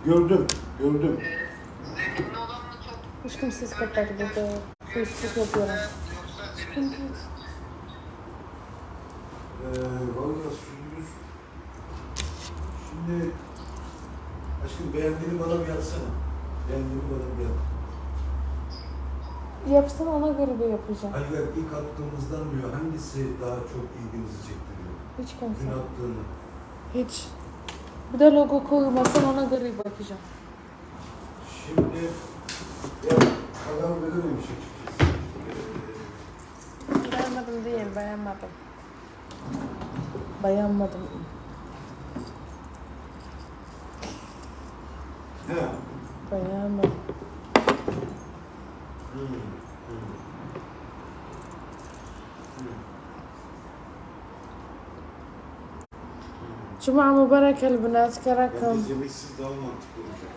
Gördüm, gördüm. Zeytinli olan mı çok? Hiç kimsesiz kapattı burada. Sessizlik yapıyorum. Sıkıntı yok. Vallahi suyumuz. Şimdi aşkım beğendiğini bana bir yazsana. Beğendiğini bana bir yaz. Yapsana, ona göre de yapacağım. Hayır, ilk attığımızdan diyor hangisi daha çok ilginizi çekti diyor. Hiç Dün kimse. attığını. Hiç. Bir de logo koymasan ona göre bakacağım. Şimdi ya adam verememiş açıkçası. Beğenmedim değil, beğenmedim. Beğenmedim. He. Beğenmedim. Cuma mübarek البنات كركم. Bence yemeksiz daha mantıklı olacak.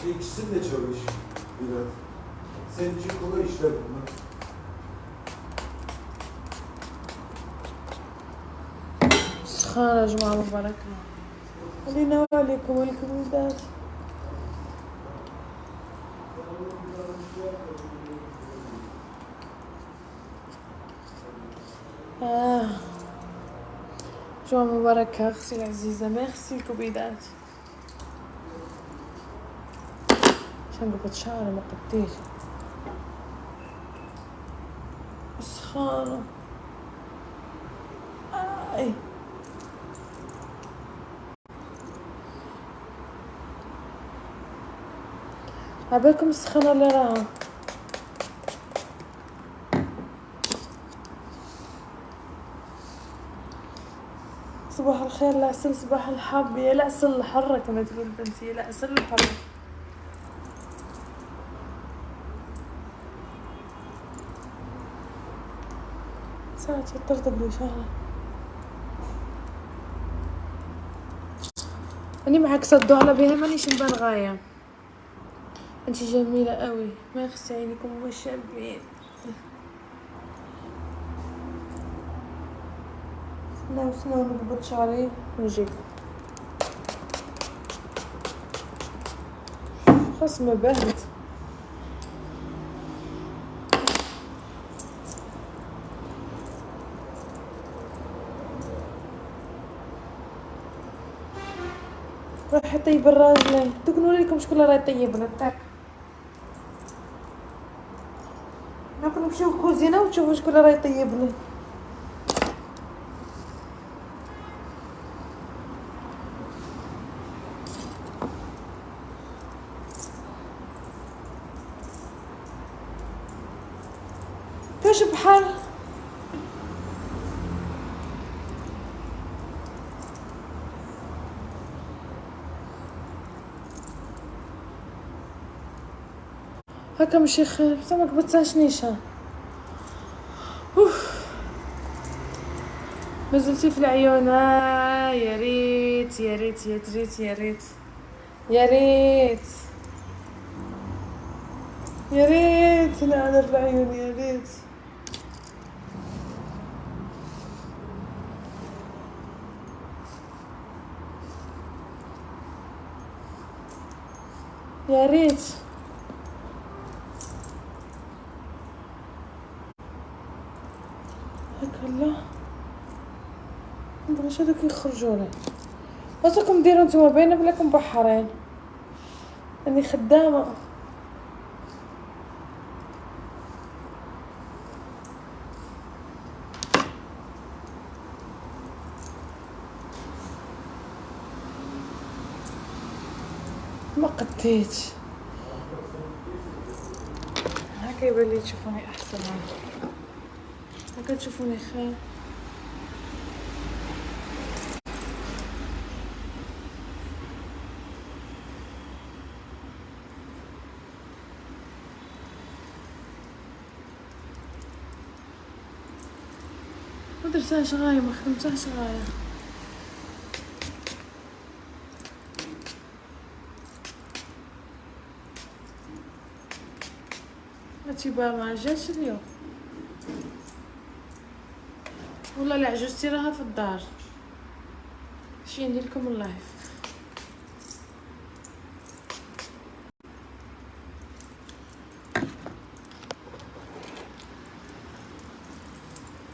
İkisini de çalış biraz. Senin için kolay işler bunlar. سخانة يا جماعة مبارك. علينا وعليكم ولكم ولدات. جمعة مباركة أختي العزيزة، ميرسي كبيدات. عشان قبض شعري ما قديش. سخانة. آي. عبالكم السخانة اللي راها. صباح الخير العسل، صباح الحب، يا العسل الحرة كما تقول بنتي، يا العسل الحرة. ساعة توترت أقول شغلة. أني معك صدوا على بها مانيش نبان غاية. أنتي جميلة قوي، ما يخسي عينيكم مشابين. سنة نقبض شعري ونجيك. خلاص ما بهت. راح يطيب الراجلين، تقولوا لكم شكون راه يطيبنا تاك. ناكل نمشيو الكوزينة وتشوفوا شكون راه يطيبنا. كاش بحال هكا ماشي خير، بصح ما كبرتهاش نيشان. نزلتي في العيون. يا ريت يا ريت يا ريت يا ريت يا ريت يا ريت انا في العيون، يا ريت. يا ريت. هكا لا نبغيش هذوك يخرجوا لي. واسكم ديروا نتوما باينه بلاكم بحرين، اني خدامه. ما قديتش هكا يبان لي تشوفوني احسن، هكا تشوفوني خير. ما درتهاش غاية، ما خدمتهاش غاية. هاتي بقى ما جاتش اليوم والله العجوزتي راها في الدار. شي ندير لكم اللايف.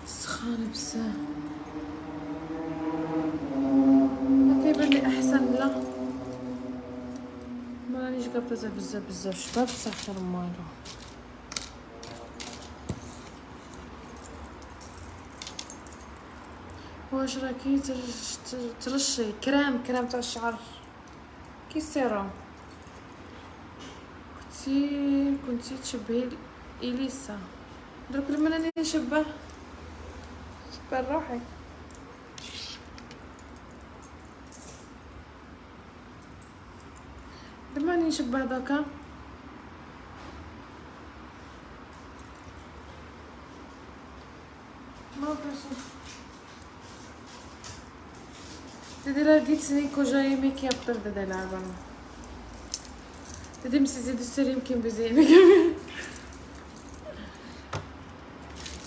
سخانة بزاف. ما كيبان لي احسن لا ما رانيش قابلتها بزاف شباب سخر مالو. واش راكي ترشي كريم تاع الشعر كي سيروم. كنتي تشبهي اليسا درك لما راني نشبه روحي. لما راني نشبه داكا ما بس دي لا ديت سنيكو جاي ميكي اب تر دي لعبه دي مسيزي دي سوري يمكن بزي ميكي.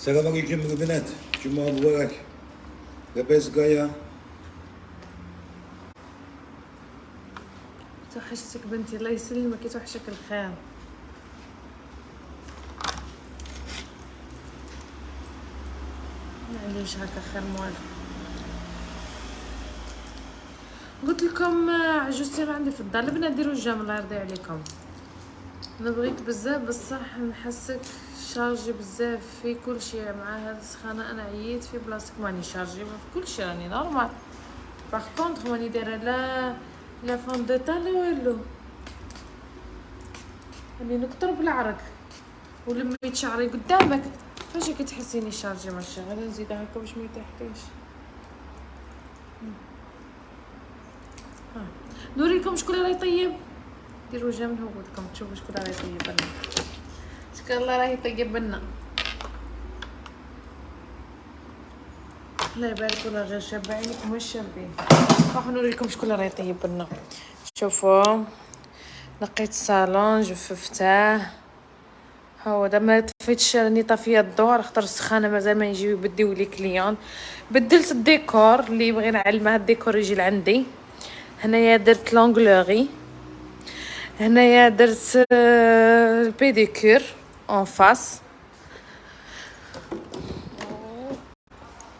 Selamünaleyküm Mehmet. Cuma mübarek. Lebes gaya. توحشتك بنتي الله يسلمك يتوحشك الخير. معليش هكا خير موالو. قلت لكم عجوزتي راه عندي في الدار لبنا نديرو الجام الله يرضي عليكم. انا بغيت بزاف بصح نحسك شارجي بزاف في كل شيء مع هاد السخانه. انا عييت في بلاصتك ماني شارجي في كل شيء راني نورمال. باغ كونطخ ماني دايره لا فون دو تان لا والو. راني نكتر بالعرق ولميت شعري قدامك. فاش كتحسيني شارجي ماشي غير نزيد هكا باش ما يطيحليش. نوريكم شكون راه يطيب. ديروا جا من هوتكم تشوفوا شكون راه يطيب لنا. شكون الله راه يطيب لنا. الله يبارك ولا غير شابعينكم والشابين. راح نوريكم شكون راه يطيب لنا. شوفوا نقيت الصالون جففته. هو دا ما طفيتش راني طافيه الضوء خاطر السخانه مازال ما يجيو يبديو لي كليون. بدلت الديكور اللي بغينا نعلمه الديكور يجي لعندي. هنايا درت لونغلوغي. هنايا درت البيديكور اون فاس.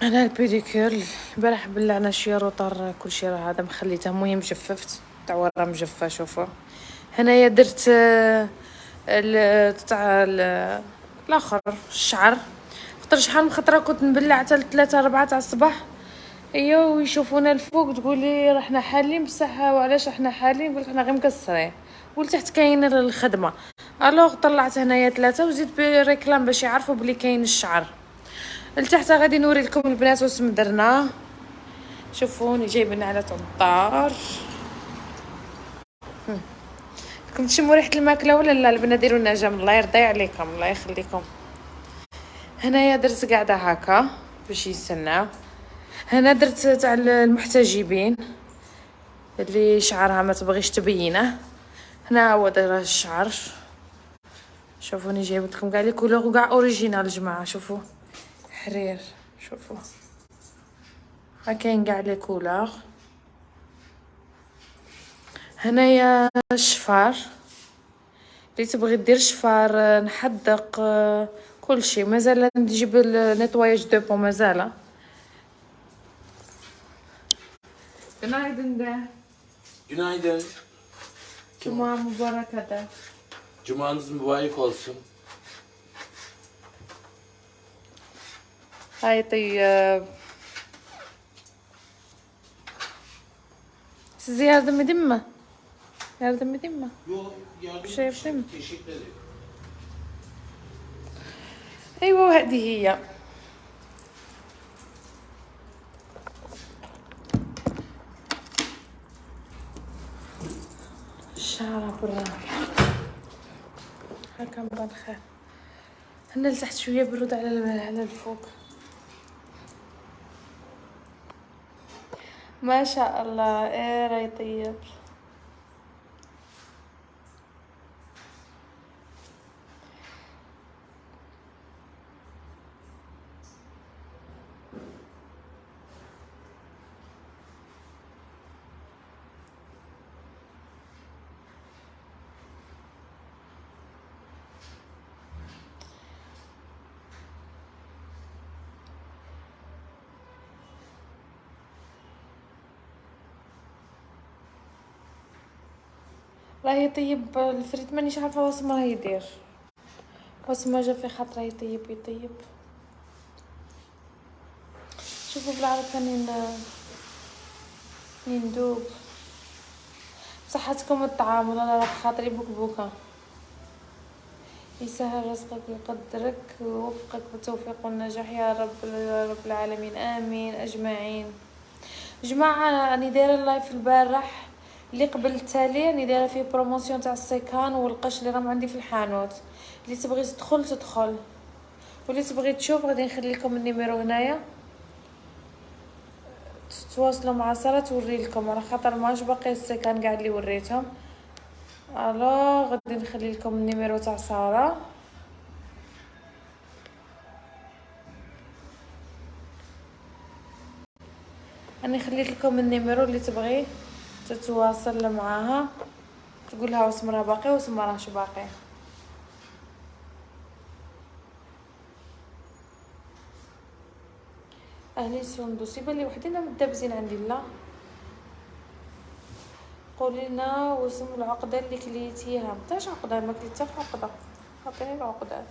انا البيديكور البارح بلعنا شويه روطار كلشي راه هذا مخليته مهم جففت تاع ورا مجفه. شوفوا هنايا درت تاع الاخر الشعر خاطر شحال من خطره كنت نبلع حتى 3 4 تاع الصباح. ايوا ويشوفونا الفوق تقولي راحنا حالين بصح وعلاش راحنا حالين نقول احنا غير مكسرين ولتحت كاين الخدمه. الوغ طلعت هنايا 3 وزيد بريكلام باش يعرفوا بلي كاين الشعر. لتحت غادي نوري لكم البنات واش درنا. شوفوني جايبنا على تاع الدار. كنت تشموا ريحه الماكله ولا لا؟ البنات ديروا لنا جام الله يرضي عليكم الله يخليكم. هنايا درت قاعده هكا باش يستناو. هنا درت تاع المحتجبين اللي شعرها ما تبغيش تبينه. هنا هو دايره الشعر. شوفوني جايبت لكم كاع لي كولور وكاع اوريجينال جماعه. شوفوا حرير. شوفوا ها كاين كاع لي كولور. هنايا الشفار اللي تبغي دير شفار نحدق كل شيء. مازال نجيب النيطواياج دو بو مازال. Günaydın de. Günaydın. Cuma mübarek de. Cumanız mübarek olsun. هاي طيب. Size yardım edeyim mi? Yardım edeyim mi? Yok, yardım Bir şey yapayım mı? Teşekkür ederim. أيوة وهذه هي. الشعرة برا هكا نبان خير. هنا لتحت شوية برود على الفوق. ما شاء الله ايه راي طيب. راهي يطيب الفريت، مانيش عارفه واسم راه يدير، واسم ما جا في خاطر يطيب. شوفوا بالعرض كان ندوب. بصحتكم الطعام ولا انا راه خاطري بوكا. يسهل رزقك ويقدرك ويوفقك بالتوفيق والنجاح يا رب العالمين، امين اجمعين. جماعه راني دايره اللايف البارح اللي قبل التالي، راني دايره فيه بروموسيون تاع السيكان والقش اللي راهم عندي في الحانوت. اللي تبغي تدخل، واللي تبغي تشوف غادي نخلي لكم النيميرو هنايا، تتواصلوا مع ساره توري لكم، على خاطر ماش باقي السيكان قاعد اللي وريتهم. الو غادي نخلي لكم النيميرو تاع ساره. انا خليت لكم النيميرو اللي تبغي تتواصل معاها، تقولها واسم راه باقي واسم ما راهش باقي. اهلي سندس يبان لي وحدينا مدبزين عندي. لا قولي لنا واسم العقده اللي كليتيها. متاش عقده، ما كليت حتى عقده، عطيني العقدات.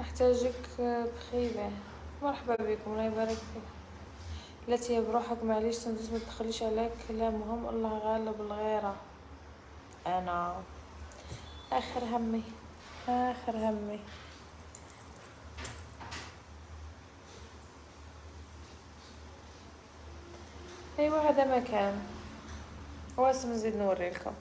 نحتاجك بخيبه. مرحبا بكم، الله يبارك فيك. لا تيا بروحك، معليش سندس ما تدخليش عليك كلامهم، الله غالب الغيره. انا اخر همي. ايوا هذا مكان واسم نزيد نوري لكم.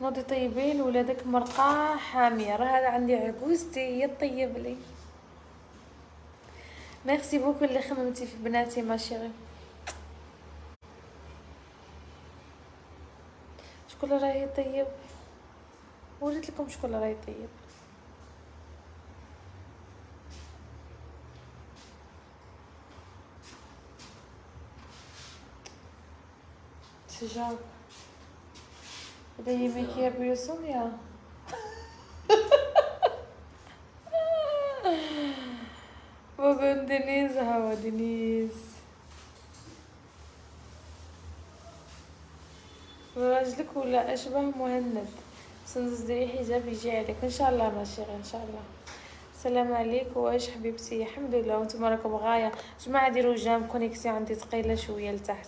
نوضي طيبين ولادك مرقه حاميه، راه هذا عندي عكوزتي هي تطيب لي. ميرسي بوكو اللي خممتي في بناتي ما شيري. شكون راه يطيب؟ وريت لكم شكون راه يطيب. سجاب بدا يميك يا بيوسم يا بقول دينيز. هوا دينيز راجلك ولا اشبه مهند. سندس ديري حجاب يجي عليك ان شاء الله ماشي ان شاء الله. السلام عليك. واش حبيبتي؟ الحمد لله وانتم راكم غايه. جماعه ديروا جام كونيكسيون عندي ثقيله شويه لتحت،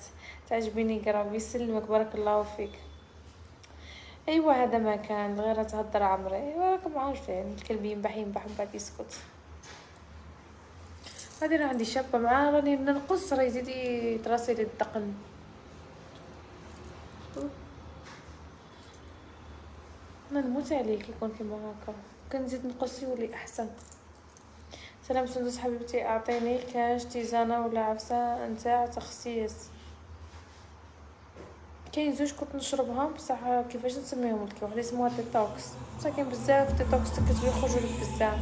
تعجبيني قراب. يسلمك بارك الله فيك. ايوا هذا ما كان غير تهضر عمري. ايوا راكم عارفين الكلب ينبح من بعد يسكت. غادي راه عندي شابه معاه راني ننقص، راه يزيد يتراسي لي الدقن. انا نموت عليه كي يكون كيما هكا، كنزيد نقص يولي احسن. سلام سندس حبيبتي، اعطيني كاش تيزانه ولا عفسه نتاع تخسيس. كاين زوج كنت نشربهم بصح كيفاش نسميهم لك، واحد اسمها ديتوكس بصح كاين بزاف ديتوكس تكتبي يخرجوا لك بزاف.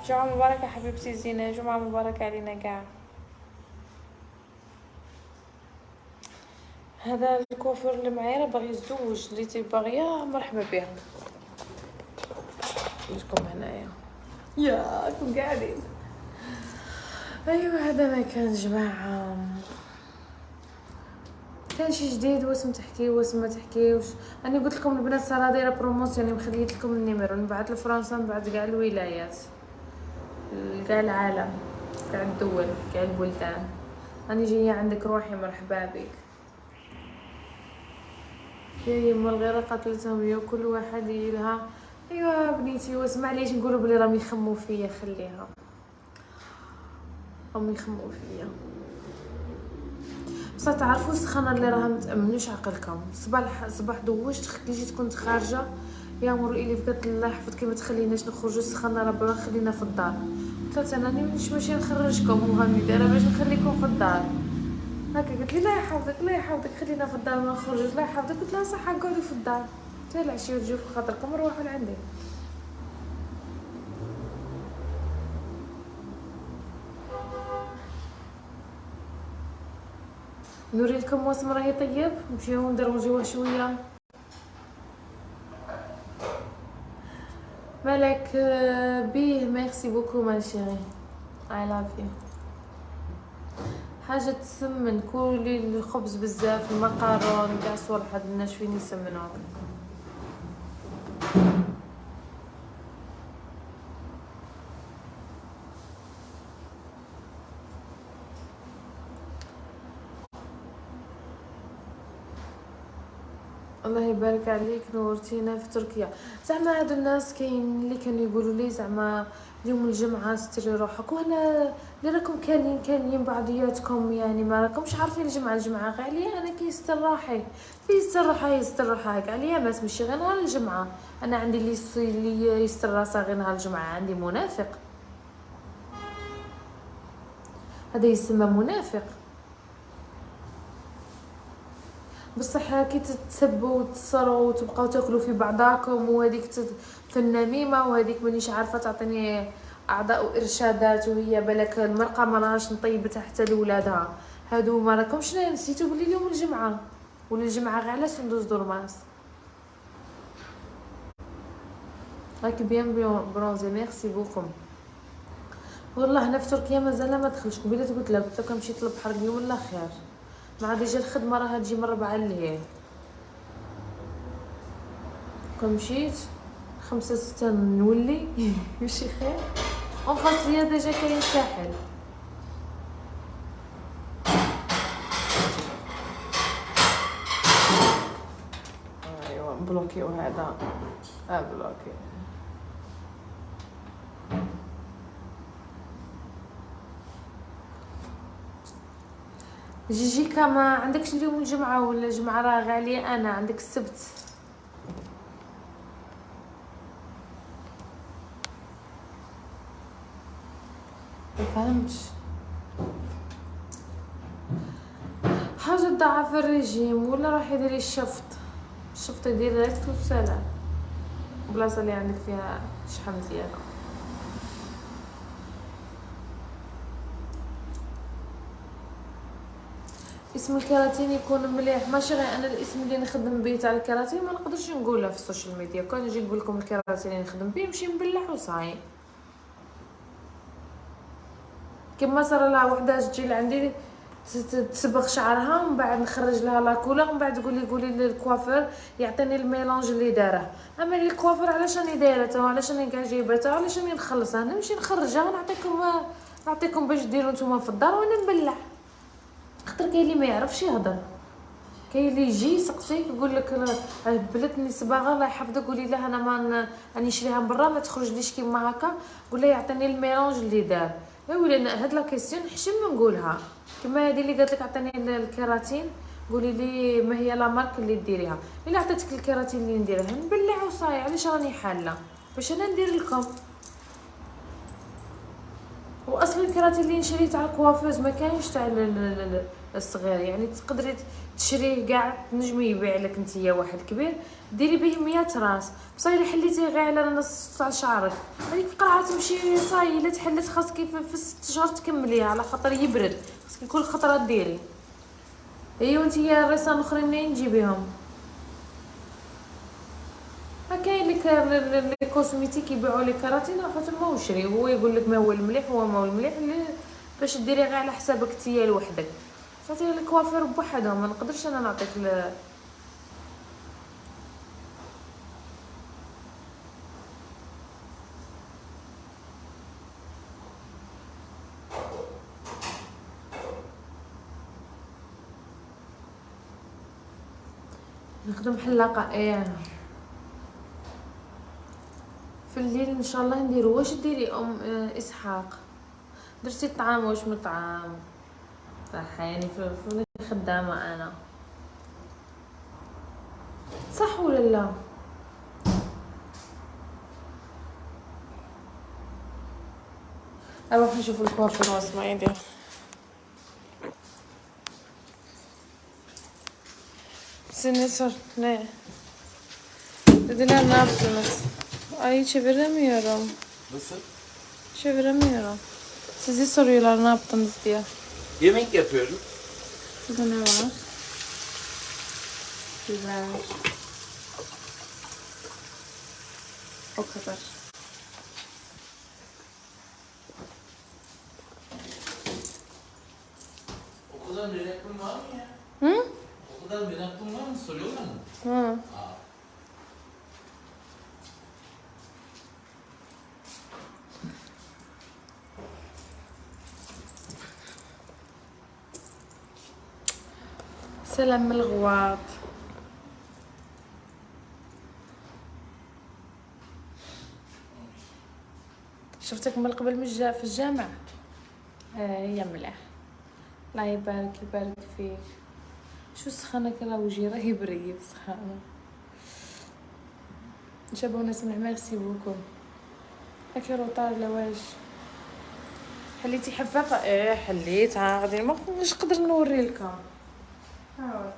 جمعه مباركه حبيبتي زينه، جمعه مباركه علينا كاع. هذا الكوفر اللي معايا راه باغي يتزوج، اللي تبي باغيه مرحبا بها. نجيكم هنايا ياكم قاعدين. ايوا هذا ما كان جماعه. كان شي جديد واسم تحكي واسم ما تحكيوش. انا قلت لكم البنات صار دايره بروموسيون، مخليت لكم النيميرو نبعث لفرنسا نبعث كاع الولايات كاع العالم كاع الدول كاع البلدان. راني جايه عندك روحي مرحبا بك يا يما الغيره قتلتهم يا كل واحد يلها. ايوا بنيتي واسمع ليش نقولوا بلي راهم يخموا فيا، خليها راهم يخموا فيا. بصح تعرفوا السخانه اللي راها متامنوش عقلكم. صباح دوشت خليتي كنت خارجه يا مر الي قالت الله يحفظك ما تخليناش نخرجوا السخانه راه خلينا في الدار. قلت انا مش ماشي نخرجكم وهاني دايره باش نخليكم في الدار هكا. قلت لي لا يحفظك لا يحفظك خلينا في الدار ما نخرجوش لا يحفظك. قلت لها صح قعدوا في الدار حتى العشيه وتجيو في خاطركم روحوا لعندي. نوري لكم واسم راهي طيب. نمشيو ندروجوه شويه. مالك بيه ميرسي بوكو ما شيري اي لاف يو. حاجه تسمن كولي الخبز بزاف المقارون كاع صور حد الناشفين يسمنوك. الله يبارك عليك نورتينا في تركيا. زعما هادو الناس كاين اللي كانوا يقولوا لي زعما يوم الجمعه ستري روحك، وانا اللي راكم كالين بعضياتكم يعني ما راكمش عارفين الجمعه غاليه. انا كيستر راحي يستر روحه هيك عليا بس ماشي غير نهار الجمعه. انا عندي اللي يستر راسه غير نهار الجمعه عندي منافق، هذا يسمى منافق. بصح كي تتسبوا وتصروا وتبقاو تاكلوا في بعضاكم وهذيك في النميمه وهذيك مانيش عارفه تعطيني اعضاء وارشادات وهي بالك المرقه ما راهاش نطيبتها حتى لولادها. هادو ما راكمش نسيتو بلي اليوم الجمعه ولا الجمعه غير علاش ندوز دورماس. راكي بيان برونزي ميرسي بوكم. والله هنا في تركيا مازال ما دخلش. قبيله قلت لك مشيت للبحر اليوم ولا خير مع ديجا الخدمه راها تجي من 4 الليل. كون مشيت 5 6 نولي ماشي خير. اونفاس ليا ديجا كاين الساحل. ايوا بلوكيو هذا بلوكي. جيجيكا ما عندكش اليوم الجمعة ولا الجمعة راه غالية؟ انا عندك السبت. ما فهمتش حاجة تضعف الرجيم ولا راح يديري الشفط ديريكت وسلام بلاصة اللي عندك فيها شحم زيادة. اسم الكراتين يكون مليح ماشي غير انا الاسم اللي نخدم به تاع الكراتين ما نقدرش نقولها في السوشيال ميديا. كون نجي نقول لكم الكراتين اللي نخدم به نمشي نبلع وصاي. كما صار لها وحده تجي لعندي تصبغ شعرها ومن بعد نخرج لها لاكولا ومن بعد قولي للكوافير يعطيني الميلونج اللي داره. اما الكوافير علاش راني دايرته وعلاش راني كاع جايبته علاش راني نخلصها نمشي نخرجها ونعطيكم باش ديروا نتوما في الدار وانا نبلع. خاطر كاين اللي ما يعرفش يهضر، كاين اللي يجي يسقسيك يقول لك بلتني صباغه الله يحفظك قولي لها انا ما راني نشريها من برا ما تخرجليش كيما هكا. قول لها يعطيني الميلونج اللي دار. ولا هاد لا كيسيون نحشم نقولها كما هذه اللي قالت لك عطيني الكيراتين قولي لي ما هي لا مارك اللي ديريها. الا عطيتك الكيراتين اللي نديرها نبلع وصاي. علاش راني حاله باش انا ندير لكم. واصلا الكراتين اللي نشري تاع الكوافوز ما كاينش تاع الصغير يعني تقدري تشريه كاع تنجمي يبيع لك نتيا واحد كبير ديري به 100 راس. بصح الا حليتيه غير على نص تاع شعرك هذيك القرعه تمشي صاي. الا تحلت خاصك في 6 شهور تكمليها على خاطر يبرد خاصك كل خطره ديري. ايوا نتيا الرسام الاخرين منين تجيبيهم؟ كاين لي كوزميتيك يبيعوا لي كراتين روحو تما وشري. هو يقول لك ما هو المليح هو ما هو المليح باش ديري غير على حسابك تيا لوحدك. صافي الكوافير بوحدهم ما نقدرش انا نعطيك نخدم حلاقه. ايه في الليل ان شاء الله نديرو. واش ديري اسحاق؟ درتي الطعام واش من طعام صح يعني في خدامه انا صح ولا لا؟ اروح نشوف الكوافير واسمع يدير. Seni ne? Dediler ne yaptınız? Ay çeviremiyorum. Nasıl? Çeviremiyorum. Sizi soruyorlar ne yaptınız diye. Yemek yapıyorum. Burada ne var? Biber. O kadar. Okuldan merakın var mı ya? Hı? Okuldan merakın var mı? Soruyorlar mı? Hı. Aa. سلام من الغواط. شفتك من قبل في الجامع. هي ملاح. الله يبارك فيك. شو سخانة كلا وجهي راه يبرد سخانة. جابونا سمح ميرسي بوكو. هاكي روطار لواش حليتي حفافة؟ ايه حليتها غادي ما واش نقدر نوري لكم. هاوت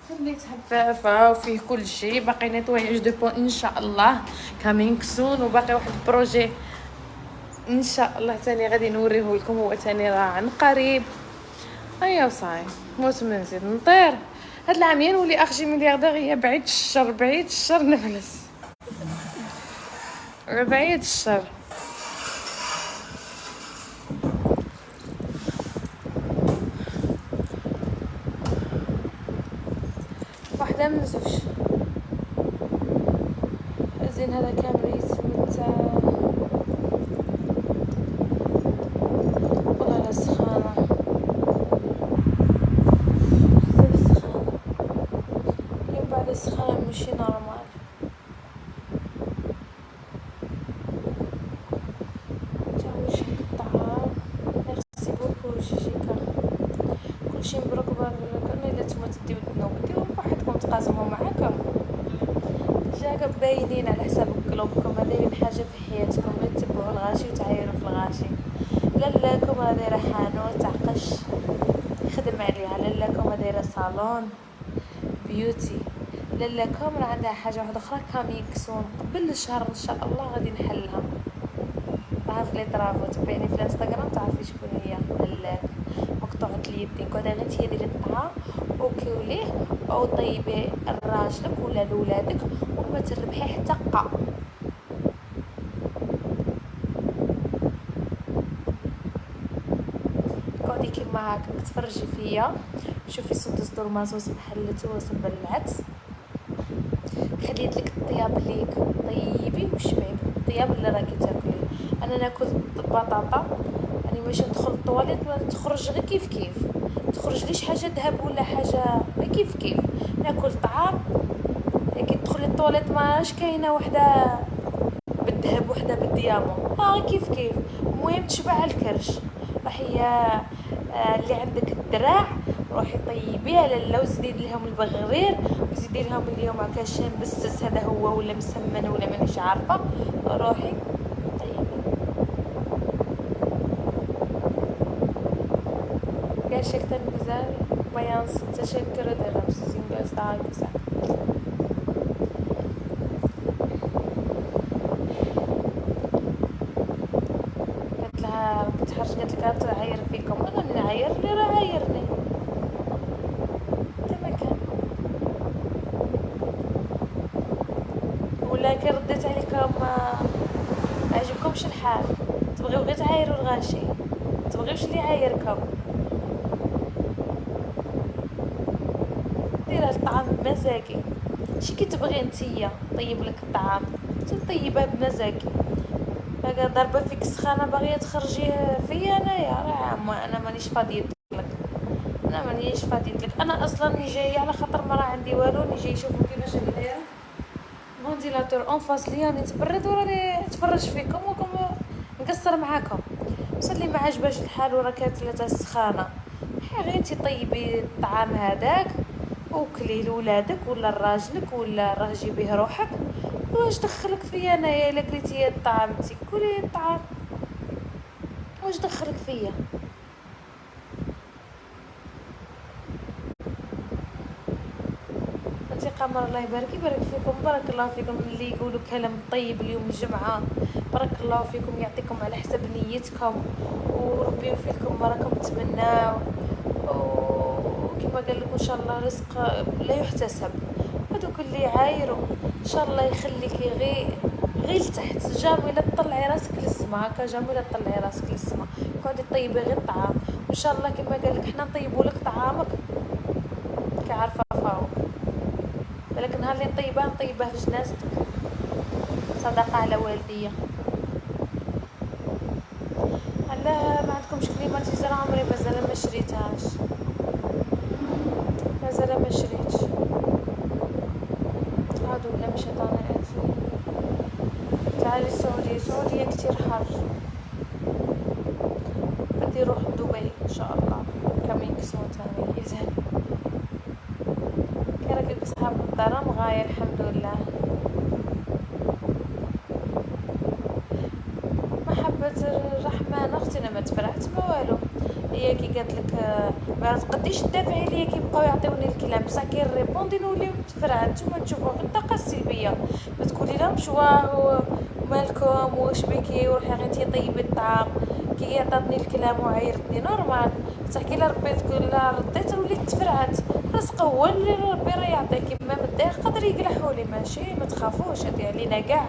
خليت حفافة وفيه كل شيء. باقي نيطواياج دو بون ان شاء الله كامين كسون، وباقي واحد البروجي ان شاء الله تاني غادي نوريه لكم، هو تاني راه عن قريب. ايوا صاي موت من نزيد نطير. هاد العام نولي اخجي ملياردير، يا بعيد الشر بعيد الشر نفلس بعيد الشر. واحدة من زوج. زين هذا كامل يسمت والله لا سخانة بزاف سخانة. اليوم بعد السخانة ماشي نورمال. تا واش هاك الطعام. ميرسي بوكو جيجيكا. كلشي مبروك بارك انا الا نتوما تديو ديو بوحدكم تقاسموا معاكم. جاكا باينين على حساب قلوبكم، ما دايرين حاجه في حياتكم غير تبعوا الغاشي وتعايروا في الغاشي. لالاكم راه دايره حانوت تاع قش خدم عليها، لالاكم دايره صالون بيوتي، لالاكم راه عندها حاجه واحده اخرى كاميكسون قبل الشهر ان شاء الله غادي نحلها. راها في لي طرافو، تبعيني في الانستغرام تعرفي شكون هي لالاك. مقطوعة اليدين كون غير انتي ديري الطعام وكوليه او طيبي لراجلك ولا لولادك وما تربحي حتى قا. قعدي كيما هاك تفرجي فيا، شوفي سدس دورمازوس محلت وسبلعت. خليت لك الطياب ليك طيبي وشبعي الطياب اللي راكي تاكلي. انا ناكل بطاطا يعني ماشي ندخل الطواليت ما تخرج غير كيف تخرج ليش حاجه ذهب ولا حاجه كيف ناكل طعام. كي تدخلي الطواليت ماش كاينه وحده بالذهب وحده بالديامون كيف المهم تشبع الكرش. راحي اللي عندك الدراع روحي طيبيها لالا وزيدي لهم البغرير وزيدي لهم اليوم هكا بسس هذا هو ولا مسمن ولا مانيش عارفه. روحي gerçekten güzel bayansın. Teşekkür ederim sizin göz daha güzel. قلت لها بتحرش قالت لك تعاير فيكم. انا نعاير اللي راه عايرني كما كان. ولا كي رديت عليكم ما عجبكمش الحال، تبغيو غير تعايروا الغاشي، تبغيوش اللي يعايركم. دير الطعام بمزاجي، شي كي تبغي نتيا طيب لك الطعام تطيبها بمزاجي. باقا ضربه فيك سخانه باغيه تخرجي فيا انايا راه انا مانيش فاضيه لك، انا اصلا ني جايه على خاطر ما راه عندي والو، ني جاي يشوفوا كيفاش راني دايره فونتيلاتور اون فاس ليا نتبرد وراني نتفرج فيكم وكم نقصر معاكم. وصلي ما عجباش الحال وراه كانت ثلاثه السخانه غير انتي طيبي الطعام هذاك وكلي لولادك ولا لراجلك ولا راه جيبيه روحك. واش دخلك فيا انايا الا كليتي الطعام انتي كلي الطعام، واش دخلك فيا؟ انتي قمر الله يبارك فيكم، بارك الله فيكم اللي يقولوا كلام طيب اليوم الجمعه، بارك الله فيكم يعطيكم على حسب نيتكم وربي يوفقكم ما راكم تمناو. وكما قال لكم ان شاء الله رزق لا يحتسب. هذوك اللي يعايروا ان شاء الله يخليكي غير لتحت جامله تطلعي راسك للسما، هكا جامله تطلعي راسك للسما. قعدي طيبي غير الطعام ان شاء الله كما قال لك حنا نطيبوا لك طعامك كي عارفه فاوق، ولكن نهار اللي نطيبها في جنازتك صدقه على والديا. علاه ما عندكمش كليماتيزر؟ عمري مازال ما شريتهاش، مازال ما شريتش. هادو ولا مش طالعات. تعالي السعودية كتير حر، بدي اروح دبي ان شاء الله كمين سنة تاني يزهد. كان اصحاب الدرام غاية الحمد لله. محبة الرحمن اختنا ما تفرعت ما والو، هي كي قالت لك ما تقديش تدافعي ليا كي بقاو يعطيوني الكلام بصح كي نريبوندي نولي تفرعت. نتوما تشوفوا الطاقه السلبيه، ما تقولي لهمش واه مالكم واش بكي وروحي غير انتي طيبي الطعام. كي عطاتني الكلام وعايرتني نورمال، بصح كي لا رديت وليت تفرعت. رزق هو اللي ربي راه يعطيك، ما مدير قدر يقلحولي ماشي، ما تخافوش هادي علينا كاع.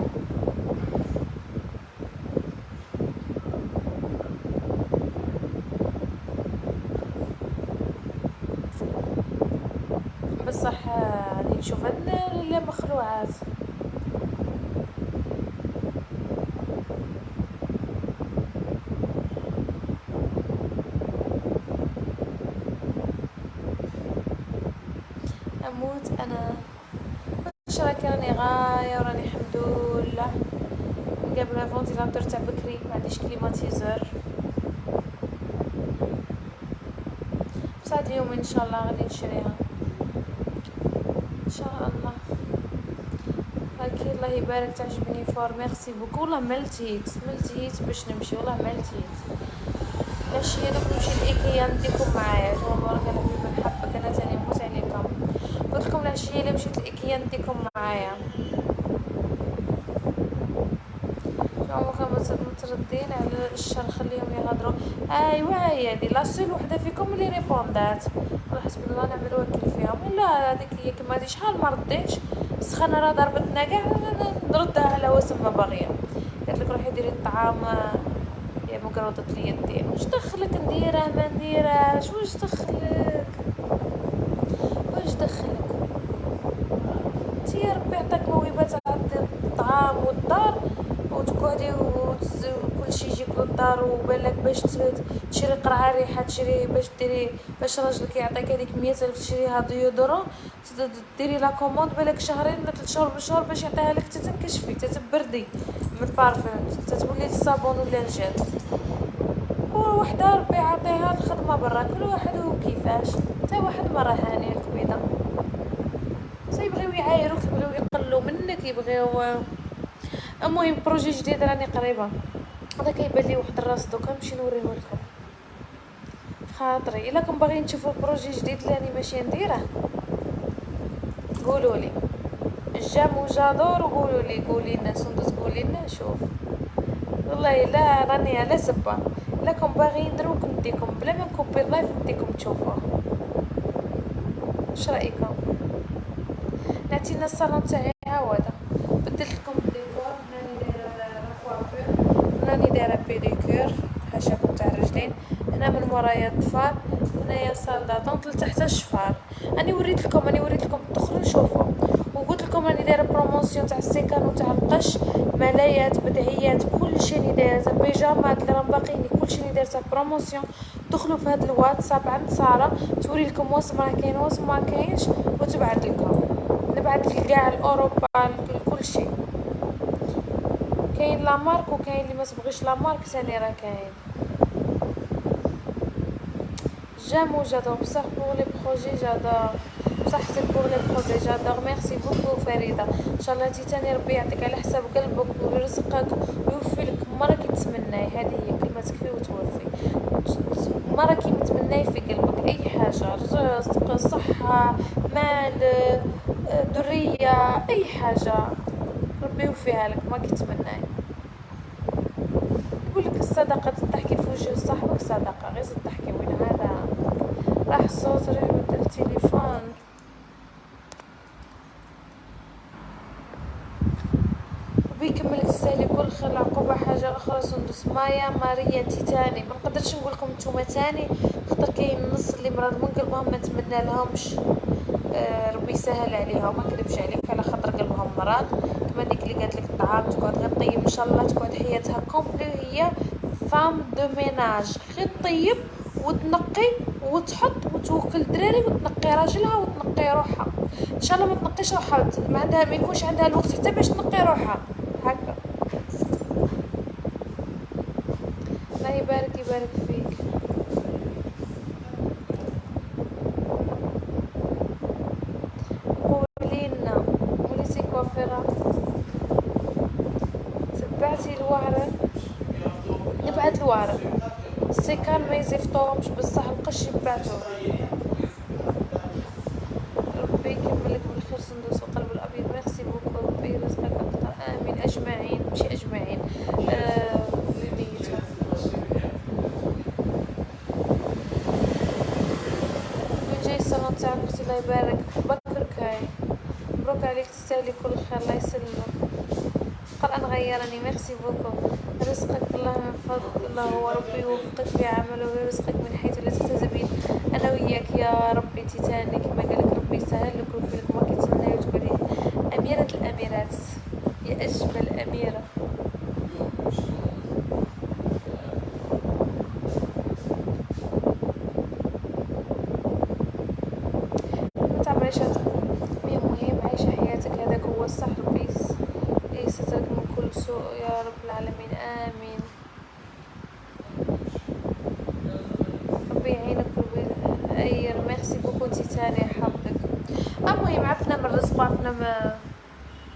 بصح راني نشوف هاد المخلوعات اموت انا. واش راك راني غايه وراني الحمد لله قبل فونتيلاتور تاع بكري، ما عنديش كليماتيزور. بصح اليوم ان شاء الله غادي نشريها ان شاء الله. هاكي الله يبارك تعجبني فور ميرسي بوكو. والله ملتيت باش نمشي، والله ملتيت. العشيه دوك نمشي لايكيا نديكم معايا. والله راك انا بنحبك انا تاني نموت عليكم. قلت لكم العشيه اللي مشيت لايكيا نديكم معايا. متردين على الشر، خليهم يهضروا. ايوا هي هادي لا سول وحده فيكم اللي ريبوندات، والله حسب الله نعمل وكل فيهم. ولا هذيك هي كما هادي شحال ما رديتش، السخانه راه ضربتنا كاع نردها على واسم ما باغيه. قالت لك روحي ديري الطعام يا مقروطه اليدين. واش دخلك نديره ما نديرهاش؟ واش دخلك انتي يا ربي عطاك موهبه تعطي الطعام والدار وتقعدي وكل شيء يجيك للدار، وبالك باش تشري قرعه ريحه، تشري باش ديري باش راجلك يعطيك هذيك 100,000 تشريها ديودورون، ديري لا كوموند بالك شهرين ولا 3 شهور بالشهر باش يعطيها لك تتنكشفي تتبردي من بارفان تتولي الصابون ولا الجل. وحده ربي عطيها الخدمه برا، كل واحد وكيفاش. حتى واحد ما راه هاني الكبيده يبغيو يعايروك، يبغيو يقلوا منك، يبغيو. المهم بروجي جديد راني قريبه، هذا كيبان لي واحد الراس دوكا نمشي نوريه لكم خاطري. الا كنتم باغيين تشوفوا بروجي جديد اللي راني ماشي نديره قولوا لي جام وجادور، وقولوا لي قولي لنا سندس، قولي لنا شوف. والله لا راني على سبه، الا كنتم باغيين دروك نديكم بلا ما نكوبي اللايف نديكم تشوفوه. واش رايكم؟ نعطينا الصالون تاعي هذا، بدلت لكم الديكور. راني دايره بيديكور حاشاكم تاع الرجلين. هنا من ورايا الطفال، هنايا صال داطونط لتحت الشفار. راني وريت لكم تدخلوا شوفوا. وقلت لكم راني دايره بروموسيون تاع السيكان وتاع القش، ملايات بدعيات كل شيء راني دايره، بيجامات اللي راهم باقيين كل شيء راني دايره بروموسيون. دخلوا في هذا الواتساب عند ساره توري لكم واسم راه كاين واسم ما كاينش وتبعث لكم. نبعث لك كاع الاوروبا كل شيء كاين. لا مارك وكاين اللي ما تبغيش لا مارك ثاني راه كاين. جامو جادور بصح بور لي بروجي جادور، بصح حتى بور لي بروجي جادور. ميرسي بوكو فريده، ان شاء الله انتي تاني ربي يعطيك على حساب قلبك ويرزقك ويوفي لك ما راكي تتمناي. هذه هي كلمه تكفي وتوفي. ما راكي متمناي في قلبك اي حاجه، رزق، صحه، مال، ذريه، اي حاجه ربي يوفيها لك ما كتمناي. يقولك الصدقه تضحكي في وجه صاحبك صدقه، غير تضحكي وين هذا راح الصوت ريح بدل التليفون. وبيكملك تسالي كل خير، العقوبه حاجه اخرى سندس مايا ماريا انتي تاني ما نقدرش نقول لكم نتوما تاني خاطر كاين النص اللي مرض من قلبهم ما نتمنى لهمش ربي يسهل عليها وما نكذبش عليك على خاطر قلبهم مرض كما ديك اللي قالت لك الطعام تقعد غير طيب ان شاء الله تقعد حياتها كومبلي هي فام دو ميناج غير طيب وتنقي وتحط وتوكل الدراري وتنقي راجلها وتنقي روحها ان شاء الله ما تنقيش روحها ما يكونش عندها الوقت حتى باش تنقي روحها هكا الله يبارك فيك قولي لنا وليتي كوافيرة تبعتي الوعرة نبعت الوعرة السكان ما يزيفتوهمش بصح القش يبعتو ربي يكملك بالخير سندوس وقلب الابيض ميرسي بوكو ربي يرزقك اكثر امين اجمعين ماشي اجمعين من جاي الصالون تاعك اختي الله يبارك بكرك هاي مبروك عليك تستاهلي كل خير الله يسلمك قال انا غيرني ميرسي بوكو رزقك الله من فضل الله هو ربي يوفقك في عمله ويرزقك من حيث لا تحتسبين انا وياك يا ربي انتي تاني كما قالك ربي يسهل لك ويوفقك ما كيتمنى تكوني اميرة الاميرات يا اجمل اميرة متعمليش مهم عايشة حياتك هذاك هو الصح ربي يسترك من كل سوء يا رب العالمين امين ربي يعينك ربي اير ميرسي بوكو انتي تاني حظك المهم عرفنا من الرزق وعرفنا ما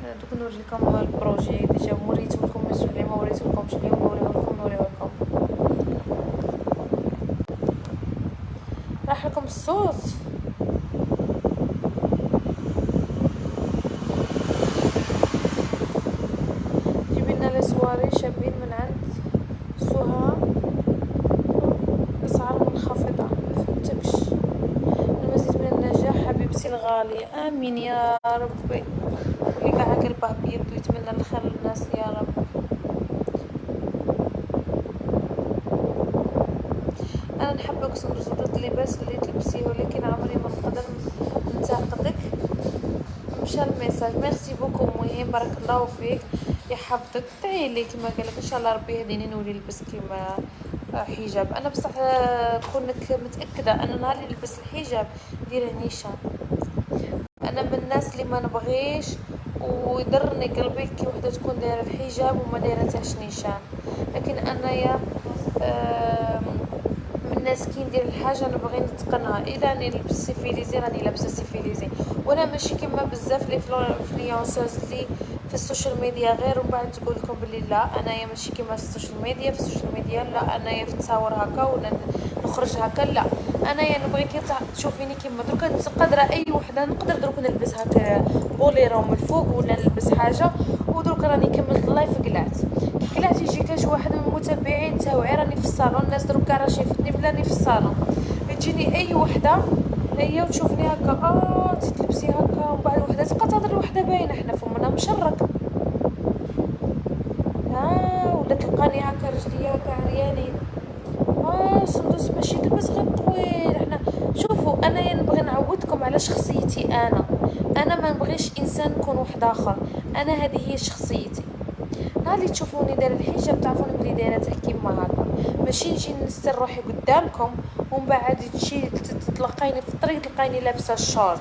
دوك نوري لكم البروجي ديجا وريتو لكم الجميع ما وريتو لكمش اليوم نوريه لكم راح لكم الصوت سواري شابين من عند سوها أسعار منخفضة مفهمتكش المزيد من النجاح حبيبتي الغالية آمين يا ربي واللي قاع قلبه بيد ويتمنى الخير للناس يا رب أنا نحبك سندس ورد اللباس اللي تلبسيه ولكن عمري ما نقدر ننتقدك مشى الميساج ميرسي بوكو مهم بارك الله فيك يحفظك تعي لي كما قالك ان شاء الله ربي يهديني نولي نلبس كيما حجاب انا بصح كونك متاكده انا نهار اللي نلبس الحجاب ندير نيشان انا من الناس اللي ما نبغيش ويضرني قلبي كي وحده تكون دايره الحجاب وما دايرتهاش نيشان لكن انا يا من الناس كي ندير الحاجه نبغي نتقنها اذا راني نلبس سيفيليزي راني لابسه سيفيليزي وانا ماشي كيما بزاف لي فلونسوز اللي في السوشيال ميديا غير ومن بعد تقول لكم بلي لا انايا ماشي كيما في السوشيال ميديا لا انايا في تصاور هكا ولا نخرج هكا لا انايا نبغي كي تشوفيني كيما درك قادره اي وحده نقدر درك نلبس هكا بوليرو من الفوق ولا نلبس حاجه ودرك راني كملت اللايف قلعت يجي كاش واحد من المتابعين تاوعي راني في الصالون الناس درك كاع راه شايفتني بلاني في الصالون تجيني اي وحده هي وتشوفني هكا تلبسي هكا ومن بعد وحده تبقى تهضر لوحده باينه حنا فمنا مشرك ولا تلقاني هكا رجلي هكا عرياني سندوس ماشي تلبس غير طويل حنا شوفوا انا نبغي نعودكم على شخصيتي انا ما نبغيش انسان يكون واحد اخر انا هذه هي شخصيتي نهار اللي تشوفوني دايره الحجاب تعرفوني بلي دايرته كيما هكا ماشي نجي نستر روحي قدامكم ومن بعد تجي تلقيني في الطريق تلقيني لابسه الشورت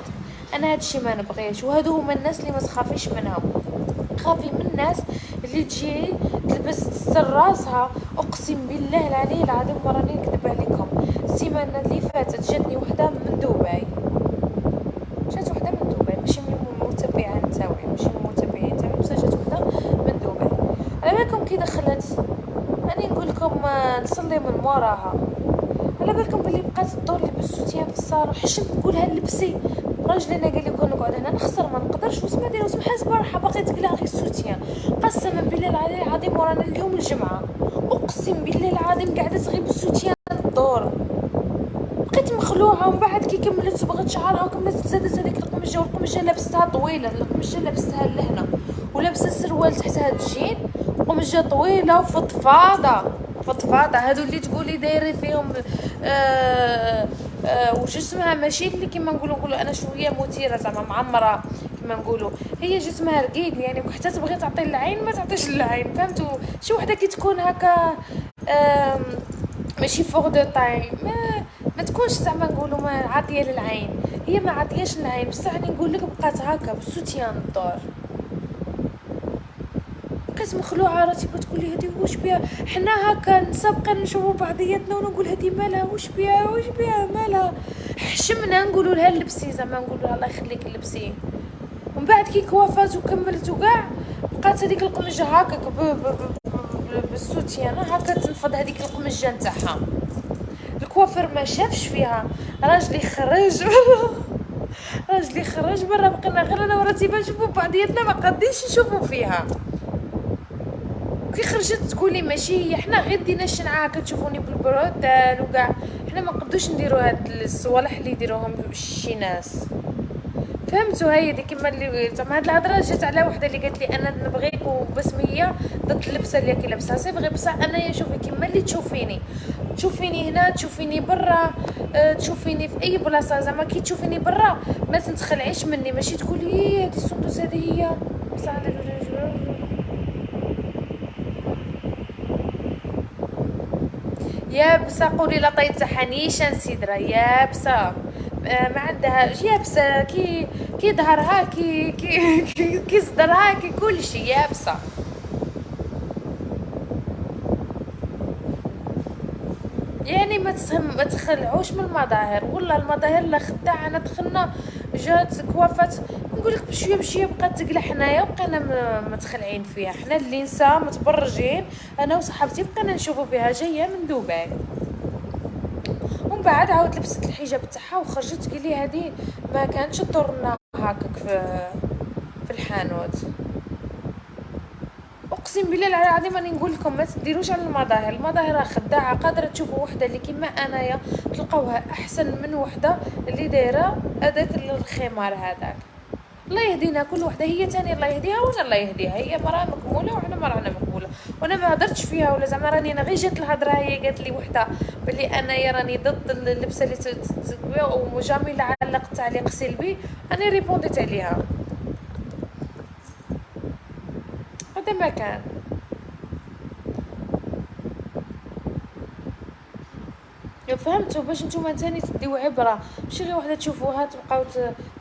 انا هادشي ما نبغيش وهادو هما الناس اللي ما تخافيش منهم خافي من الناس اللي تجي تلبس تستر راسها اقسم بالله العلي العظيم ما راني نكذب عليكم السيمانه اللي فاتت جاتني وحده من دبي ماشي من المتابعين تاعي بصح جات وحده من دبي على بالكم كي دخلت راني نقول لكم نصلي من وراها على بالكم بلي بقات تدور لي بالسوتيان في الصالون حشمت نقولها لبسي راجل انا قال لي كون نقعد هنا نخسر ما نقدرش واسمع دير واسمع حاسبه راح باقي تقلع غير السوتيان قسما بالله العلي العظيم ورانا اليوم الجمعه اقسم بالله العظيم قاعده تغيب السوتيان الدور بقيت مخلوعه ومن بعد كي كملت صبغت شعرها وكملت زادت هذيك القمجه لابستها طويله القمجه لابستها لهنا ولابسه السروال تحتها الجين القمجه طويله وفضفاضه فضفاضه، هادو اللي تقولي دايرين فيهم وجسمها ماشي اللي كيما نقولوا انا شويه مثيره زعما معمره كيما نقولوا، هي جسمها رقيق يعني، وحتى تبغي تعطي العين ما تعطيش العين، فهمتوا؟ شي وحده كي تكون هكا ماشي فوق دو طاي ما تكونش زعما نقولوا ما عاطيه للعين، هي ما عاطياش للعين، بصح راني نقول لك بقات هكا بالسوتيان الدور، بقات مخلوعه، راسي تقولي هذه واش بها، حنا هكا نسابقا نشوفوا بعضياتنا ونقول هذه مالها واش بها مالها، حشمنا نقولوا لها لبسي، زعما نقول لها الله يخليك لبسي، ومن بعد كي كوافات وكملت وكاع بقات هذيك القمجه هكاك بالسوتيان هكا تنفض هذيك القمجه نتاعها، الكوافير ما شافش فيها، راجلي خرج برا، بقينا غير انا وراتي نشوفوا بعضياتنا ما قادينش نشوفوا فيها، كي خرجت تقولي ماشي هي، حنا غير دينا الشنعه كتشوفوني بالبروتال وكاع، حنا ما نقدوش نديروا هاد الصوالح اللي يديروهم شي ناس، فهمتوا؟ هي دي كيما اللي زعما هاد الهضره جات على وحده اللي قالت لي انا نبغيك وبسميه ضد اللبسه اللي لابسها، صافي بغي بصح انايا شوفي كيما اللي تشوفيني هنا، تشوفيني برا، تشوفيني في اي بلاصه، زعما كي تشوفيني برا ما تنتخلعيش مني، ماشي تقولي هذه السندس هذه هي بصح يابسه، قولي لا طيتها نيشان سيدرا يابسه، ما عندها يابسه كي ظهرها كي صدرها كي كل شيء يابسه، يعني ما تخلعوش من المظاهر، والله المظاهر لا خداعه، انا دخلنا جات كوافات نقول لك بشويه بقات تقلع حنايا وبقينا متخلعين فيها، حنا اللي نسا متبرجين، انا وصحابتي بقينا نشوفوا بها جايه من دبي، ومن بعد عاود لبست الحجاب تاعها وخرجت قال لي هذه ما كانتش تضرنا هكاك في الحانوت، اقسم بالله العظيم راني نقول لكم ما تديروش على المظاهر خداعه، قادره تشوفوا وحده اللي كيما انايا تلقاوها احسن من وحده اللي دايره هذاك الخمار هذاك، الله يهدينا كل وحده هي تاني الله يهديها وانا الله يهديها، هي مراه مكموله وحنا مرانا مكموله، وانا ما هضرتش فيها ولا زعما راني انا غير جات الهضره، هي قالت لي وحده بلي انايا راني ضد اللبسه اللي وجميله علقت تعليق سلبي، انا ريبونديت عليها، هذا ما كان فهمتوا؟ باش نتوما تاني تديو عبره، ماشي غير وحده تشوفوها تبقاو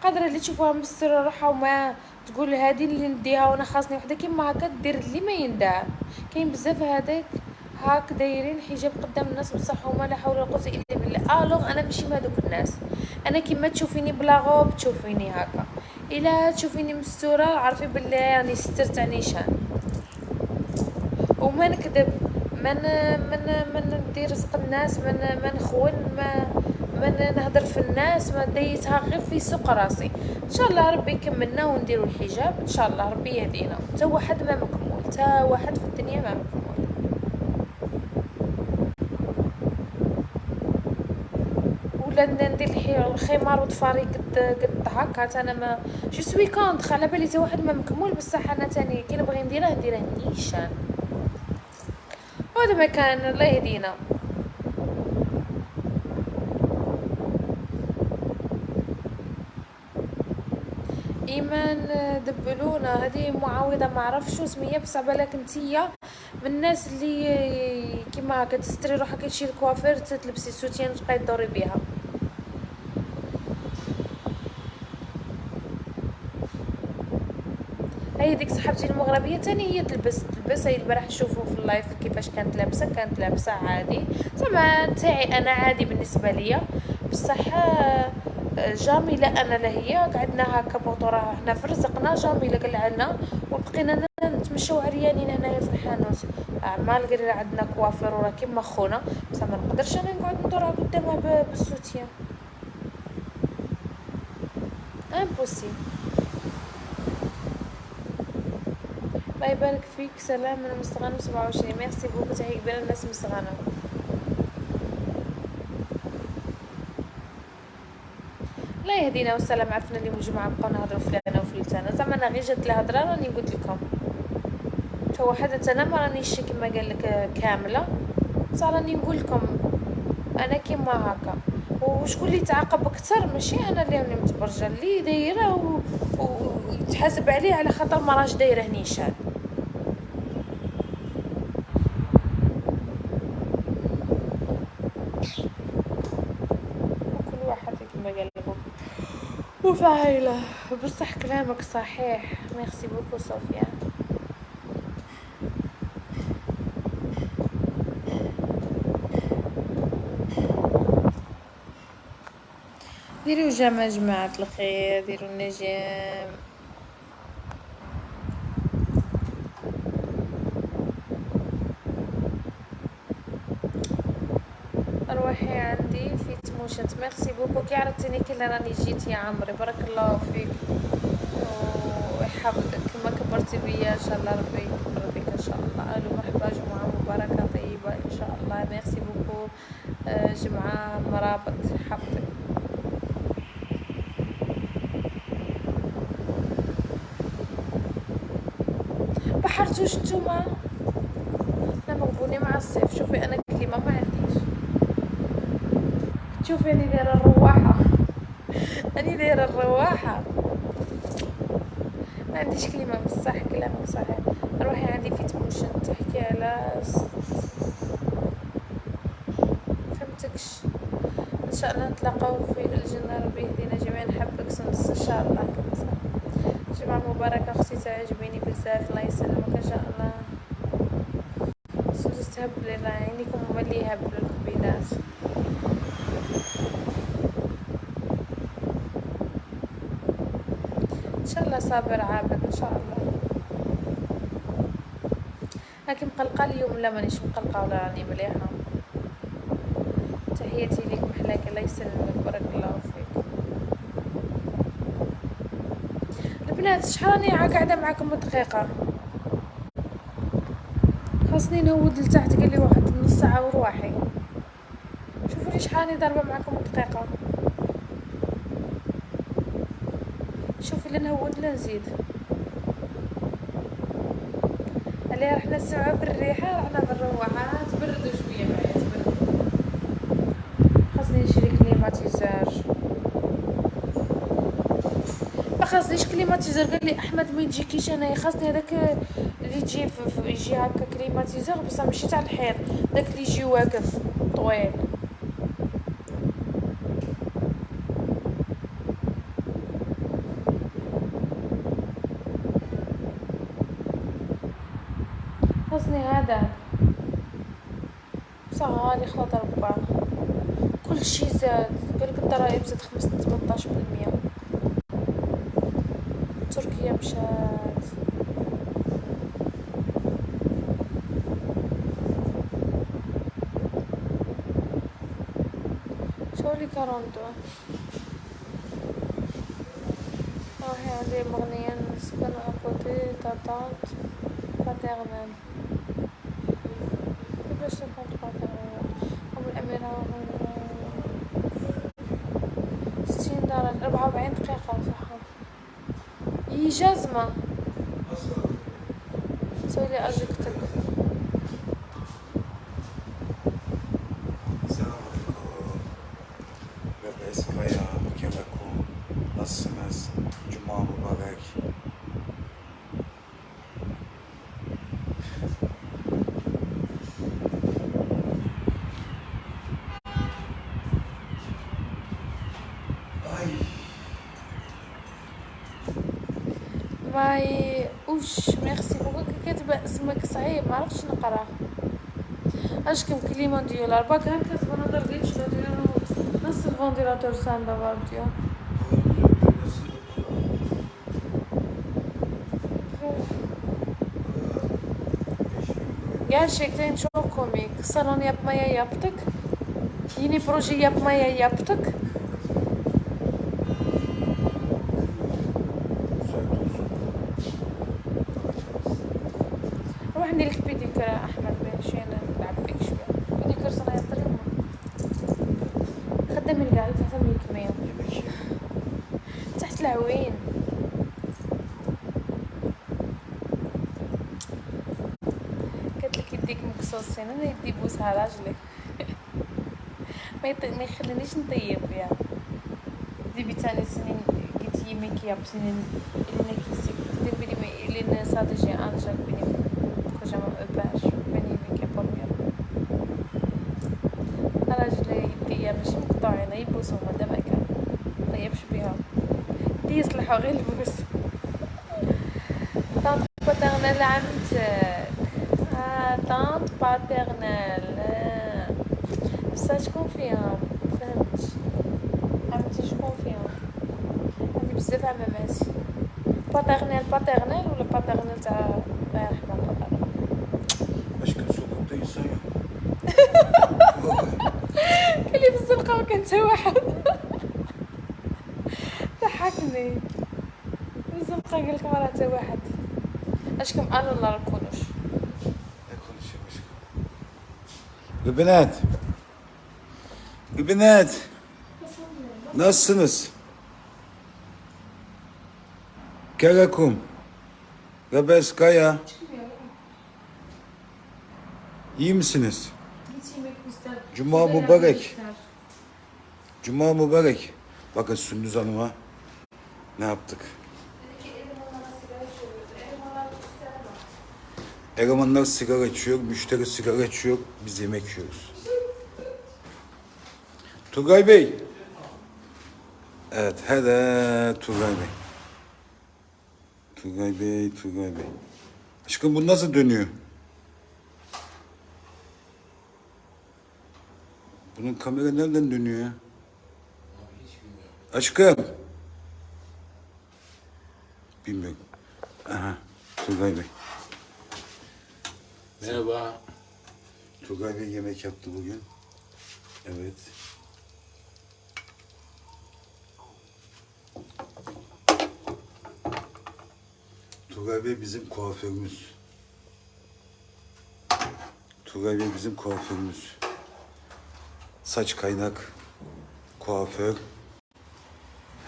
قادره اللي تشوفوها مستره روحها وما تقول هذه اللي نديها وانا خاصني وحده كيما هكا دير اللي ما يندار، كاين بزاف هذاك هاك دايرين حجاب قدام الناس بصح هما لا حول ولا قوه الا بالله، الوغ انا ماشي ما دوك الناس، انا كيما تشوفيني بلا غوب تشوفيني هكا، الا تشوفيني مستوره عرفي بالله راني سترت نيشان، وما نكذب من ندير رزق الناس، ما نخون، ما نهضر في الناس، ما ديتها غير في سوق راسي، ان شاء الله ربي يكملنا ونديروا الحجاب، ان شاء الله ربي يهدينا، تا واحد ما مكمول، تا واحد في الدنيا ما مكمول، ولا ندير الخمار وطفاري قد هكا، انا ما جو سوي كونطخ، على بالي تا واحد ما مكمول، بصح انا تاني كي نبغي نديرها نيشان، هذا ما كان الله يهدينا. ايمان دبلونا هذه معاوضه ما عرفش شو سميه، بصح بالك نتيا من الناس اللي كيما هكا تستري روحك تمشي للكوافير تلبسي سوتيان وتبقاي تدوري بها، هي ديك صاحبتي المغربيه تاني هي تلبس هي البارح نشوفوا في اللايف كيفاش كانت لابسه عادي، زعما تاعي انا عادي بالنسبه ليا، بصح جميله انا لا هي قعدنا هكا بوطوره حنا في رزقنا، جميله قلعنا وبقينا نتمشاو عريانين هنايا في الحانوت، اعمال قال عندنا كوافير ورا كيما خونا، بصح ما نقدرش انا نقعد ندورها قدامها بالسوتيان، امبوسيبل. الله يبارك فيك، سلام من مستغانم 27، ميرسي بوكو، تحية كبيرة للناس مستغانم. الله يهدينا والسلام، عرفنا اليوم الجمعة بقاو نهضروا فلانة وفلتانة، زعما انا غير جات الهضرة راني قلت لكم، توحدت انا ما رانيش كما قال لك كامله، بصح راني نقول لكم انا كيما هكا. وشكون اللي تعاقب اكثر؟ ماشي انا اللي راني متبرجه، اللي دايره ويتحاسب عليه على خاطر ما راش دايره نيشان. وكل واحد كما قال لك وفايله. بصح كلامك صحيح، ميرسي بوكو صوفيا. ديروا جمع جماعة الخير، ديروا النجم. روحي عندي في تموشنت. ميرسي بوكو كي عرفتيني كي راني جيت يا عمري، بارك الله فيك ويحفظك. كما كبرتي بيا ان شاء الله ربي يكبر بك ان شاء الله. الو مرحبا، جمعة مباركة طيبة ان شاء الله. ميرسي بوكو جمعة مرابط حفظك. بحرتوش نتوما؟ انا مغبوني مع الصيف. شوفي انا كلمة ما عنديش، شوفي اني دايره الرواحه اني دايره الرواحه، ما عنديش كلمه. بصح كلامك صحيح. روحي عندي في تموشن تحكي على فهمتكش. ان شاء الله نتلاقاو في الجنه، ربي يهدينا جميعا. نحبك سندس ان شاء الله. جمعة مباركة اختي، تعجبيني بزاف. الله يسلمك ان شاء الله. سندس تهب لنا عينيكم وملي يهب للقبيلات. ان شاء الله صابر عابد ان شاء الله. لكن مقلقه اليوم؟ لا مانيش مقلقه ولا راني مليحه. تحياتي ليك محلاك، الله يسلمك، بارك الله فيك. البنات شحال راني قاعده معكم دقيقه؟ خاصني نهود لتحت، قال لي واحد نص ساعه ورواحي. شوفوا لي شحال راني ضاربه معكم دقيقه. شوفي لا نهود لا نزيد. عليها رحنا نسمعوا بالريحه، رحنا بالروعات. بردوا شويه معايا، تبردوا. خاصني نشري كليماتيزور. ما خاصنيش كليماتيزور. قال لي احمد ما يجيكيش انايا، خاصني هذاك اللي يجي يجي هكا كليماتيزور، بصح ماشي تاع الحيط، داك اللي يجي واقف طويل. خاصني هذا، بصح غالي خلاص رباه. كل شي زاد، قالك الضرايب زاد 18%. تركيا مشات. شولي كارونتو. روحي عندي مغنية نسكن أكوتي تاطانت باترنال. كيفاش تكون باترنال؟ أم الأميرة 60 درجة 44 دقيقة صح. هي جازمة. سويلي أجيكتك. Kaya, Kemako, nasılsınız? Cuma mübarek. Ay. ماي وش ميرسي بوكو. كاتبة اسمك صعيب ما عرفتش نقرا. اشكم كلمة ديولار باك هم كاتبة نظر ديش ديالو نص الفونديلاتور سامبا بارديو. Gerçekten çok komik. Salon yapmaya yaptık. Yeni proje yapmaya yaptık. روح نلك بيديكور احمد ماشي نلعب بيك شويه. بيديكور صنايع الطريقه خدام القاعده تحت الكمية تحت العوين. مقصوص سنة يدي يبوسها راجلي. ما يخلينيش نطيب يا دي بتاني سنين قلت يمك يا بسنين اللي نكيسي بني اللي صادجي أنجل بني كوجا باش بني ميك بورمير راجلي يدي يا ماشي مقطعين يبوسهم هذا ما كان طيبش بيها دي يصلحوا غير البوس. طنط باترنال عمتك طنط باترنال بصح شكون فيها مفهمتش عمتي شكون فيها عندي بزاف عماماتي باترنال ولا باترنال تاع الله يرحمها بابا باش كنسوقو طيسايا. قال لي في الزنقه ما كان حتى واحد ضحكني في الزنقه قال لك ما راه حتى واحد اشكم انا ولا نكونوش. البنات البنات nasılsınız? Kerakum. Gabeskaya. İyi misiniz? Cuma mübarek. Cuma mübarek. Bakın Sündüz Hanım'a ne yaptık? Elemanlar sigara içiyor, müşteri sigara içiyor, biz yemek yiyoruz. Turgay Bey. Evet, hadi Turgay Bey. Turgay Bey, Turgay Bey. Aşkım bu nasıl dönüyor? Bunun kamera nereden dönüyor ya? Aşkım. Bilmiyorum. Aha, Turgay Bey. Merhaba. Turgay Bey yemek yaptı bugün. Evet. Turgay Bey bizim kuaförümüz. Turgay Bey bizim kuaförümüz. Saç kaynak, kuaför,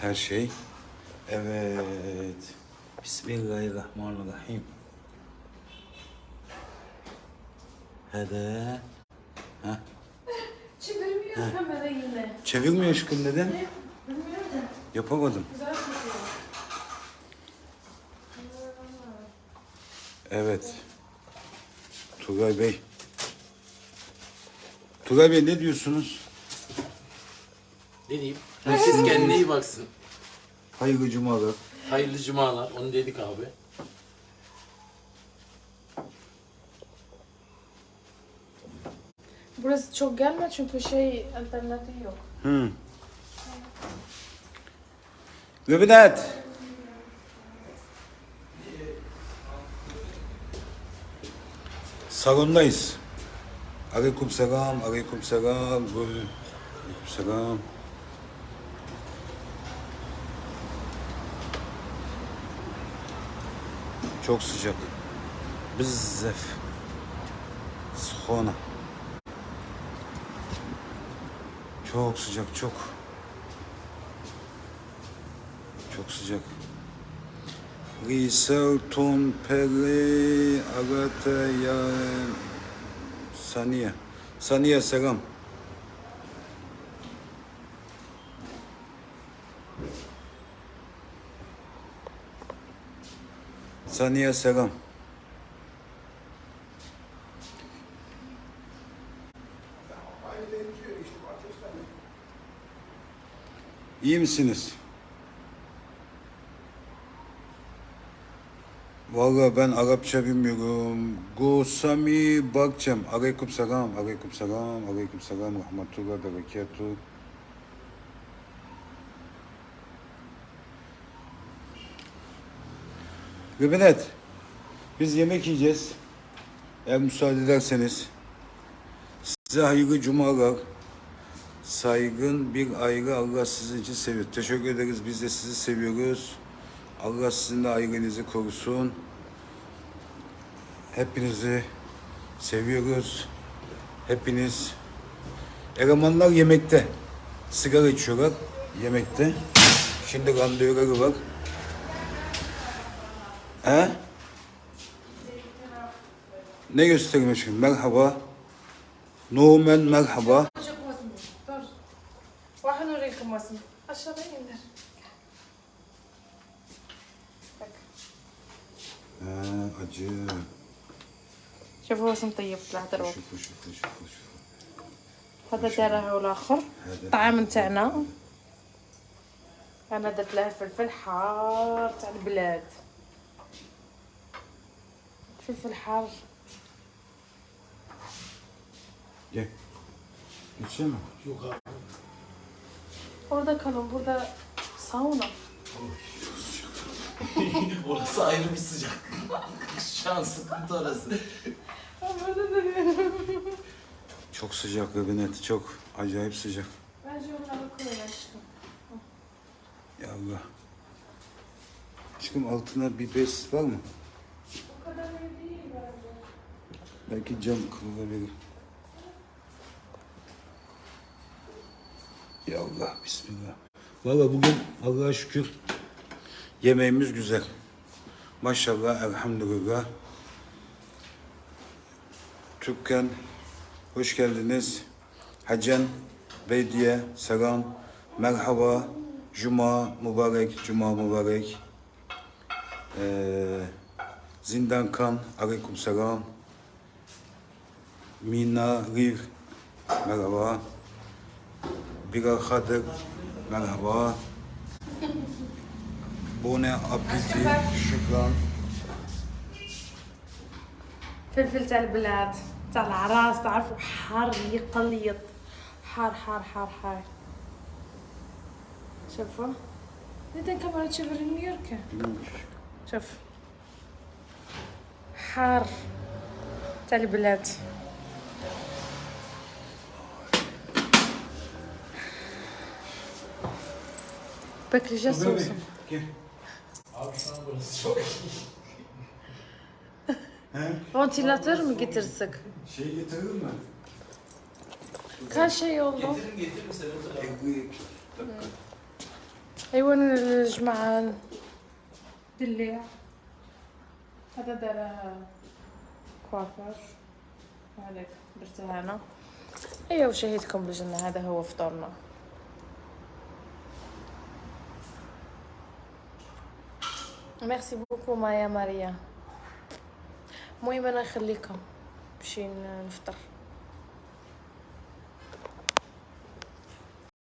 her şey. Evet. Bismillahirrahmanirrahim. Hadi. Ha. Çevirmiyor kamera yine. Çevirmiyor aşkım neden? Bilmiyorum da. Yapamadım. Güzel kokuyor. Evet. Turgay Bey. Turgay Bey ne diyorsunuz? Ne diyeyim? Herkes kendine iyi baksın. Hayırlı cumalar. Hayırlı cumalar. Onu dedik abi. Burası çok gelme çünkü alternatif yok. Göbünet. Salondayız. Aleyküm selam, aleyküm selam, aleyküm selam. Çok sıcak. Bizzef. Skhona. Çok sıcak, çok. Çok sıcak. Riselton Peri Agataya Saniye. Saniye selam. Saniye selam. İyi misiniz? Vallahi ben Arapça bilmiyorum. Gosami bakacağım. Aleyküm selam, aleyküm selam, aleyküm selam, rahmetullah, berekatuhu. Göbenet, biz yemek yiyeceğiz. Eğer müsaade ederseniz. Size hayırlı cumalar. Saygın bir ayrı Allah sizin için seviyor. Teşekkür ederiz. Biz de sizi seviyoruz. Allah sizin de ailenizi korusun. Hepinizi seviyoruz. Hepiniz. Elemanlar yemekte. Sigara içiyorlar yemekte. Şimdi randevuları var. He? Ne göstereyim şimdi? Merhaba. Numen merhaba. Çocuk وزن dur. واحد نوريكم وزن aşağıda indir. Bak. Acı. شوفوا وزن طيب طلع دروب. شوفوا شوفوا شوفوا شوفوا. هذا داره والاخر الطعام نتاعنا. انا درت له فلفل حار تاع البلاد. فلفل حار. Gel. Geçsene. Yok abi. Orada kalın, burada sauna. Orası ayrı bir sıcak. Şu an sıkıntı orası. Çok sıcak Rebinet. Çok acayip sıcak. Bence onları koy aşkım. Ya Allah. Aşkım altına bir bez var mı? O kadar iyi değil bence. Belki cam kırılabilir. Ya Allah, bismillah. Valla bugün Allah'a şükür yemeğimiz güzel. Maşallah, elhamdülillah. Türkan, hoş geldiniz. Hacen, Beydiye, selam, merhaba, Cuma mübarek, Cuma mübarek. Zindankan, aleyküm selam. Mina, Riv, merhaba. Bira Kadir, merhaba. Bone Apeti, şükran. فلفل تاع البلاد تاع العراس تعرفوا حار يقليط حار حار حار حار شوفوا نبدا كاميرا تشوف نيويورك شوف حار تاع البلاد باكل جا صوصم Gel. Abi şu an burası çok iyi. Vantilatör mü getirsek? Şey getirir mi? Kaç şey oldu? Getirin sen otur abi. ايوه الجماعة دليع هذا دار كوافير هذاك درتها انا ايوه وشهيتكم بالجنة هذا هو فطورنا ميرسي بوكو مايا ماريا المهم انا نخليكم باش نفطر